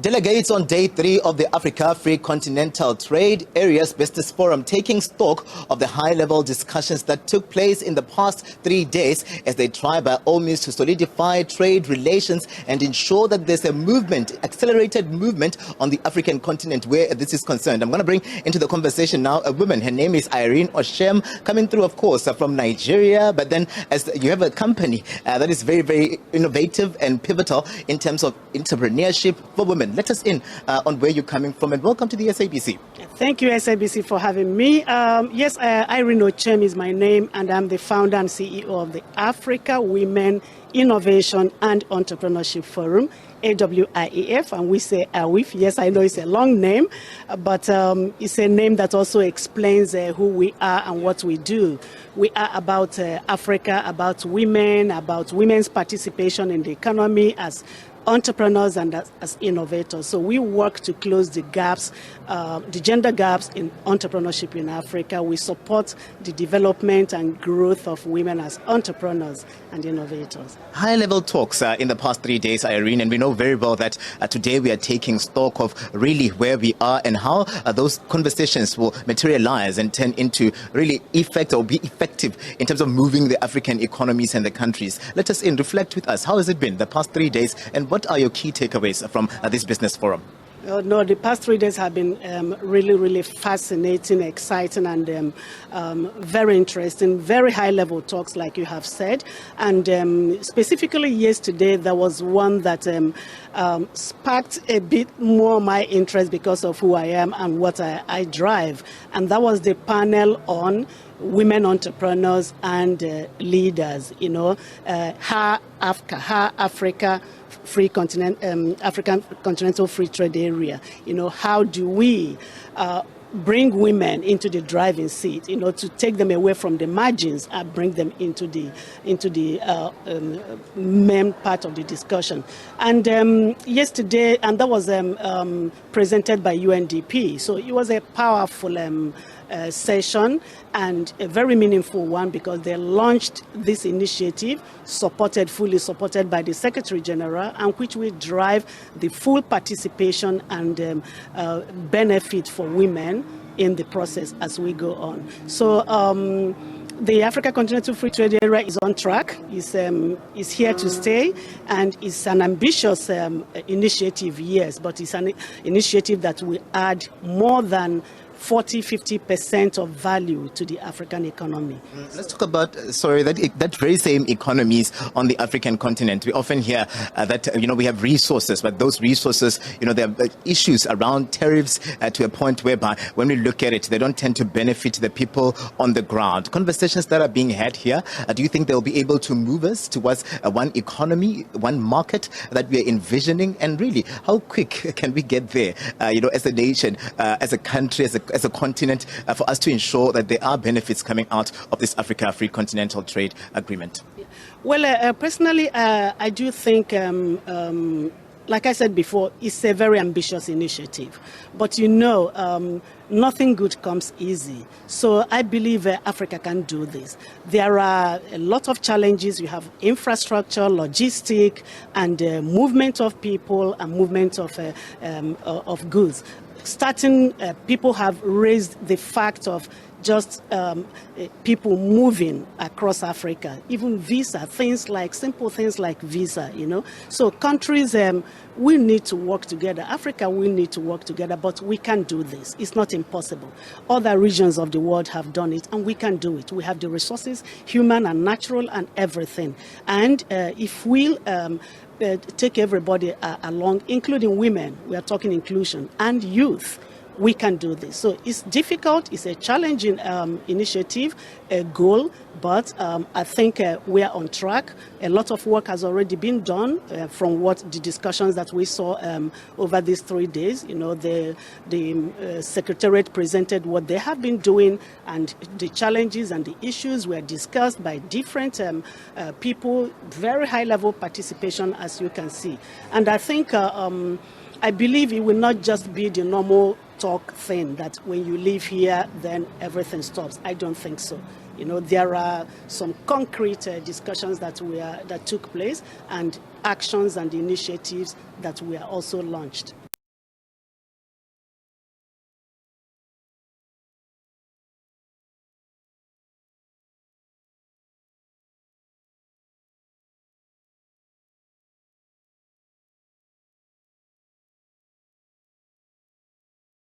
Delegates on day 3 of the Africa Free Continental Trade Areas Business Forum taking stock of the high-level discussions that took place in the past 3 days as they try by all means to solidify trade relations and ensure that there's a movement, accelerated movement on the African continent where this is concerned. I'm going to bring into the conversation now a woman. Her name is Irene Oshem, coming through, of course, from Nigeria. But then as you have a company that is very, very innovative and pivotal in terms of entrepreneurship for women. Let us in on where you're coming from, and welcome to the SABC. Thank you, SABC, for having me. Yes, Irene Ochem is my name, and I'm the founder and CEO of the Africa Women Innovation and Entrepreneurship Forum, AWIEF, and we say AWIF. Yes, I know it's a long name, but it's a name that also explains who we are and what we do. We are about Africa, about women's participation in the economy as entrepreneurs and as innovators. So we work to close the gaps, the gender gaps in entrepreneurship in Africa. We support the development and growth of women as entrepreneurs and innovators. High-level talks in the past 3 days, Irene, and we know very well that today we are taking stock of really where we are and how those conversations will materialize and turn into really effect or be effective in terms of moving the African economies and the countries. Let us reflect with us. How has it been the past 3 days, and what are your key takeaways from this business forum? No, the past 3 days have been really, really fascinating, exciting, and very interesting, very high-level talks, like you have said. And specifically yesterday, there was one that sparked a bit more my interest because of who I am and what I drive. And that was the panel on women entrepreneurs and leaders, how Africa Free Continent, African Continental Free Trade Area, how do we bring women into the driving seat, to take them away from the margins and bring them into the main part of the discussion. And yesterday, and that was presented by UNDP, so it was a powerful session and a very meaningful one because they launched this initiative fully supported by the Secretary General, and which will drive the full participation and benefit for women in the process as we go on. So the Africa Continental Free Trade Area is on track, is here to stay, and it's an ambitious initiative, yes, but it's an initiative that will add more than 40-50% of value to the African economy. Let's talk about, that very same economies on the African continent. We often hear that, we have resources, but those resources, there are issues around tariffs to a point whereby when we look at it, they don't tend to benefit the people on the ground. Conversations that are being had here, do you think they'll be able to move us towards one economy, one market that we are envisioning? And really, how quick can we get there, as a nation, as a country, as a continent, for us to ensure that there are benefits coming out of this Africa Free Continental Trade Agreement? Well, personally, I do think, like I said before, it's a very ambitious initiative. But nothing good comes easy. So I believe Africa can do this. There are a lot of challenges. You have infrastructure, logistic, and movement of people and movement of goods. People have raised the fact of just people moving across Africa, even visa, simple things like visa, So countries, we need to work together. Africa, we need to work together, but we can do this. It's not impossible. Other regions of the world have done it, and we can do it. We have the resources, human and natural and everything. And if we take everybody along, including women, we are talking inclusion, and youth, we can do this. So it's difficult, it's a challenging initiative, a goal, but I think we are on track. A lot of work has already been done from what the discussions that we saw over these 3 days. The Secretariat presented what they have been doing, and the challenges and the issues were discussed by different people, very high-level participation, as you can see. And I think, I believe it will not just be the normal talk thing that when you leave here, then everything stops. I don't think so. You know, there are some concrete discussions that took place, and actions and initiatives that were also launched.